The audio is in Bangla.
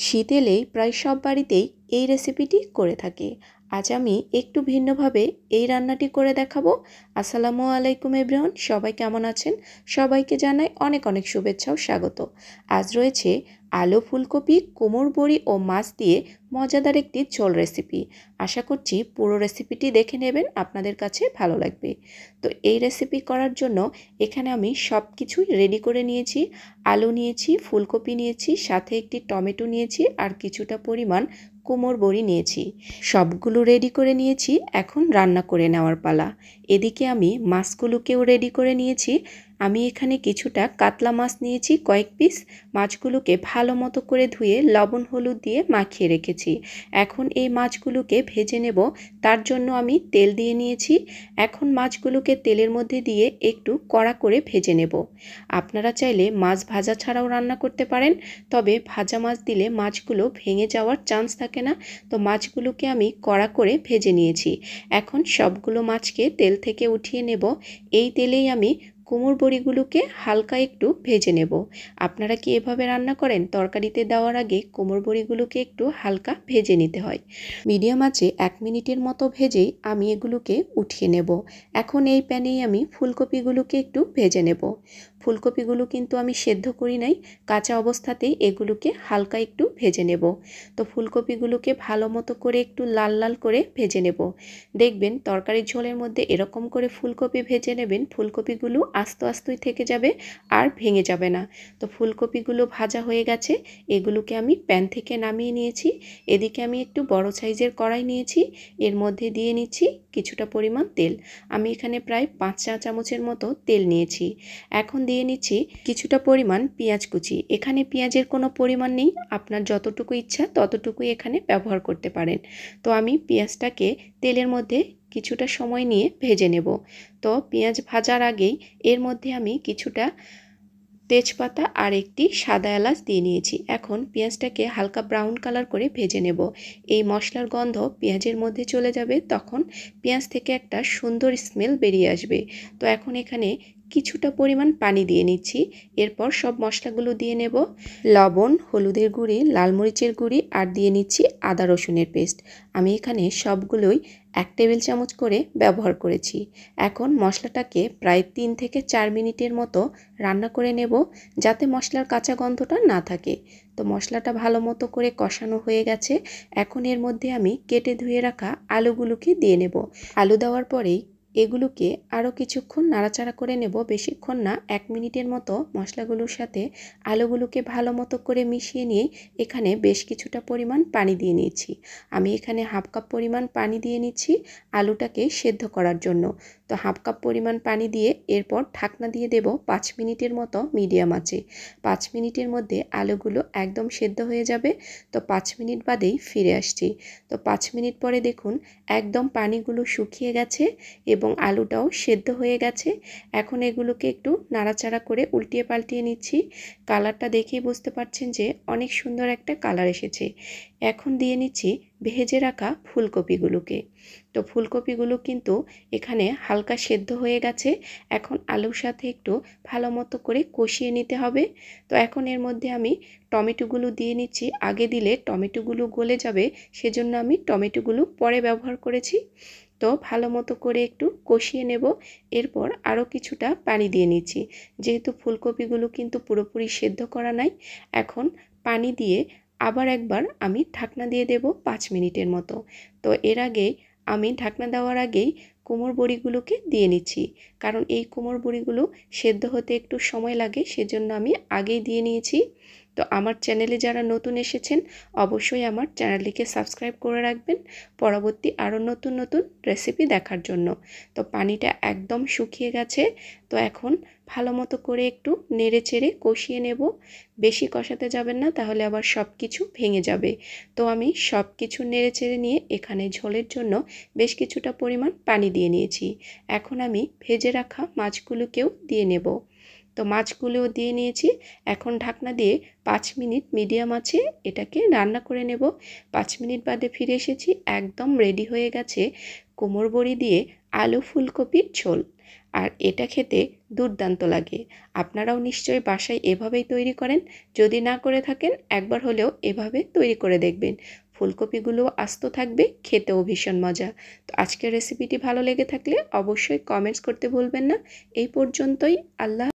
শীত এলেই প্রায় সব বাড়িতেই এই রেসিপিটি করে থাকে। আজ আমি একটু ভিন্নভাবে এই রান্নাটি করে দেখাবো। আসসালামু আলাইকুম এভরিওয়ান, সবাই কেমন আছেন? সবাইকে জানাই অনেক অনেক শুভেচ্ছা ও স্বাগত। আজ রয়েছে আলু, ফুলকপি, কুমড়ো বড়ি ও মাছ দিয়ে মজাদার একটি ঝোল রেসিপি। আশা করছি পুরো রেসিপিটি দেখে নেবেন, আপনাদের কাছে ভালো লাগবে। তো এই রেসিপি করার জন্য এখানে আমি সব কিছুই রেডি করে নিয়েছি। আলু নিয়েছি, ফুলকপি নিয়েছি, সাথে একটি টমেটো নিয়েছি আর কিছুটা পরিমাণ কুমড়ো বড়ি নিয়েছি। সবগুলো রেডি করে নিয়েছি, এখন রান্না করে নেওয়ার পালা। এদিকে আমি মাছগুলোকেও রেডি করে নিয়েছি। আমি এখানে কিছুটা কাতলা মাছ নিয়েছি কয়েক পিস। মাছগুলোকে ভালো মতো করে ধুয়ে লবণ হলুদ দিয়ে মাখিয়ে রেখেছি। এখন এই মাছগুলোকে ভেজে নেব, তার জন্য আমি তেল দিয়ে নিয়েছি। এখন মাছগুলোকে তেলের মধ্যে দিয়ে একটু কড়া করে ভেজে নেব। আপনারা চাইলে মাছ ভাজা ছাড়াও রান্না করতে পারেন, তবে ভাজা মাছ দিলে মাছগুলো ভেঙে যাওয়ার চান্স থাকে না। তো মাছগুলোকে আমি কড়া করে ভেজে নিয়েছি। এখন সবগুলো মাছকে তেল থেকে উঠিয়ে নেব। এই তেলেই আমি কুমড়ো বড়িগুলোকে হালকা একটু ভেজে নেব। আপনারা কি এভাবে রান্না করেন? তরকারিতে দেওয়ার আগে কুমড়ো বড়িগুলোকে একটু হালকা ভেজে নিতে হয়। মিডিয়াম আঁচে 1 মিনিটের মতো ভেজেই আমি এগুলোকে উঠিয়ে নেব। এখন এই প্যানেই আমি ফুলকপিগুলোকে একটু ভেজে নেব। ফুলকপিগুলো কিন্তু আমি সেদ্ধ করি নাই, কাঁচা অবস্থাতেই এগুলোকে হালকা একটু ভেজে নেব। তো ফুলকপিগুলোকে ভালো মতো করে একটু লাল লাল করে ভেজে নেব। দেখবেন তরকারির ঝোলের মধ্যে এরকম করে ফুলকপি ভেজে নেবেন, ফুলকপিগুলো আস্ত আস্তই থেকে যাবে আর ভেঙে যাবে না। তো ফুলকপিগুলো ভাজা হয়ে গেছে, এগুলোকে আমি প্যান থেকে নামিয়ে নিয়েছি। এদিকে আমি একটু বড় সাইজের কড়াই নিয়েছি, এর মধ্যে দিয়ে নিচ্ছি কিছুটা পরিমাণ তেল। আমি এখানে প্রায় 5 চা চামচের মতো তেল নিয়েছি। এখন দিয়ে নিচ্ছি কিছুটা পরিমাণ পেঁয়াজ কুচি। এখানে পেঁয়াজের কোনো পরিমাণ নেই, আপনার যতটুকু ইচ্ছা ততটুকুই এখানে ব্যবহার করতে পারেন। তো আমি পেঁয়াজটাকে তেলের মধ্যে কিছুটা সময় নিয়ে ভেজে নেব। তো পেঁয়াজ ভাজার আগেই এর মধ্যে আমি কিছুটা তেজপাতা আর একটি সাদা এলাচ দিয়ে নিয়েছি। এখন পেঁয়াজটাকে হালকা ব্রাউন কালার করে ভেজে নেব। এই মশলার গন্ধ পেঁয়াজের মধ্যে চলে যাবে, তখন পেঁয়াজ থেকে একটা সুন্দর স্মেল বেরিয়ে আসবে। তো এখন এখানে কিছুটা পরিমাণ পানি দিয়ে নিচ্ছি। এরপর সব মশলাগুলো দিয়ে নেব। লবণ, হলুদের গুঁড়ি, লাল মরিচের গুঁড়ি আর দিয়ে নিচ্ছি আদা রসুনের পেস্ট। আমি এখানে সবগুলোই 1 টেবিল চামচ করে ব্যবহার করেছি। এখন মশলাটাকে প্রায় 3 থেকে 4 মিনিটের মতো রান্না করে নেব, যাতে মশলার কাঁচা গন্ধটা না থাকে। তো মশলাটা ভালো মতো করে কষানো হয়ে গেছে। এখন এর মধ্যে আমি কেটে ধুয়ে রাখা আলুগুলোকে দিয়ে নেব। আলু দেওয়ার পরেই এগুলোকে আরও কিছুক্ষণ নাড়াচাড়া করে নেব, বেশিক্ষণ না, 1 মিনিটের মতো মশলাগুলোর সাথে আলুগুলোকে ভালো মতো করে মিশিয়ে নিয়ে এখানে বেশ কিছুটা পরিমাণ পানি দিয়ে নিয়েছি। আমি এখানে 1/2 কাপ পরিমাণ পানি দিয়ে নিচ্ছি আলুটাকে সেদ্ধ করার জন্য। তো 1/2 কাপ পরিমাণ পানি দিয়ে এরপর ঢাকনা দিয়ে দেব 5 মিনিটের মতো মিডিয়াম আঁচে। 5 মিনিটের মধ্যে আলুগুলো একদম সেদ্ধ হয়ে যাবে। তো 5 মিনিট বাদেই ফিরে আসছি। তো 5 মিনিট পরে দেখুন একদম পানিগুলো শুকিয়ে গেছে এবং আলুটাও সেদ্ধ হয়ে গেছে। এখন এগুলোকে একটু নাড়াচাড়া করে উল্টিয়ে পাল্টিয়ে নিচ্ছি। কালারটা দেখেই বুঝতে পারছেন যে অনেক সুন্দর একটা কালার এসেছে। এখন দিয়ে নিচ্ছি ভেজে রাখা ফুলকপিগুলোকে। তো ফুলকপিগুলো কিন্তু এখানে হালকা সেদ্ধ হয়ে গেছে। এখন আলুর সাথে একটু ভালো মতো করে কষিয়ে নিতে হবে। তো এখন এর মধ্যে আমি টমেটোগুলো দিয়ে নিচ্ছি। আগে দিলে টমেটোগুলো গলে যাবে, সেজন্য আমি টমেটোগুলো পরে ব্যবহার করেছি। তো ভালো মতো করে একটু কষিয়ে নেব। এরপর আরও কিছুটা পানি দিয়ে নিচ্ছি, যেহেতু ফুলকপিগুলো কিন্তু পুরোপুরি সেদ্ধ করা নাই। এখন পানি দিয়ে আবার একবার আমি ঢাকনা দিয়ে দেব 5 মিনিটের মতো। তো এর আগেই আমি ঢাকনা দেওয়ার আগেই কুমড়ো বড়িগুলোকে দিয়ে নিচ্ছি, কারণ এই কুমড়ো বড়িগুলো সেদ্ধ হতে একটু সময় লাগে, সেজন্য আমি আগেই দিয়ে নিয়েছি। তো আমার চ্যানেলে যারা নতুন এসেছেন অবশ্যই আমার চ্যানেলটিকে সাবস্ক্রাইব করে রাখবেন পরবর্তী আরও নতুন নতুন রেসিপি দেখার জন্য। তো পানিটা একদম শুকিয়ে গেছে। তো এখন ভালো মতো করে একটু নেড়ে চেড়ে কষিয়ে নেব। বেশি কষাতে যাবেন না, তাহলে আবার সব কিছু ভেঙে যাবে। তো আমি সব কিছু নেড়ে চেড়ে নিয়ে এখানে ঝোলের জন্য বেশ কিছুটা পরিমাণ পানি দিয়ে নিয়েছি। এখন আমি ভেজে রাখা মাছগুলোকেও দিয়ে নেব। তো মাছগুলোও দিয়ে নিয়েছি। এখন ঢাকনা দিয়ে 5 মিনিট মিডিয়াম আঁচে এটাকে রান্না করে নেব। 5 মিনিট বাদে ফিরে এসেছি। একদম রেডি হয়ে গেছে কুমড়ো বড়ি দিয়ে আলু ফুলকপির ঝোল। আর এটা খেতে দুর্দান্ত লাগে। আপনারাও নিশ্চয়ই বাসায় এভাবেই তৈরি করেন। যদি না করে থাকেন একবার হলেও এভাবে তৈরি করে দেখবেন। ফুলকপিগুলো আস্ত থাকবে, খেতেও ভীষণ মজা। তো আজকের রেসিপিটি ভালো লেগে থাকলে অবশ্যই কমেন্টস করতে ভুলবেন না। এই পর্যন্তই। আল্লাহ।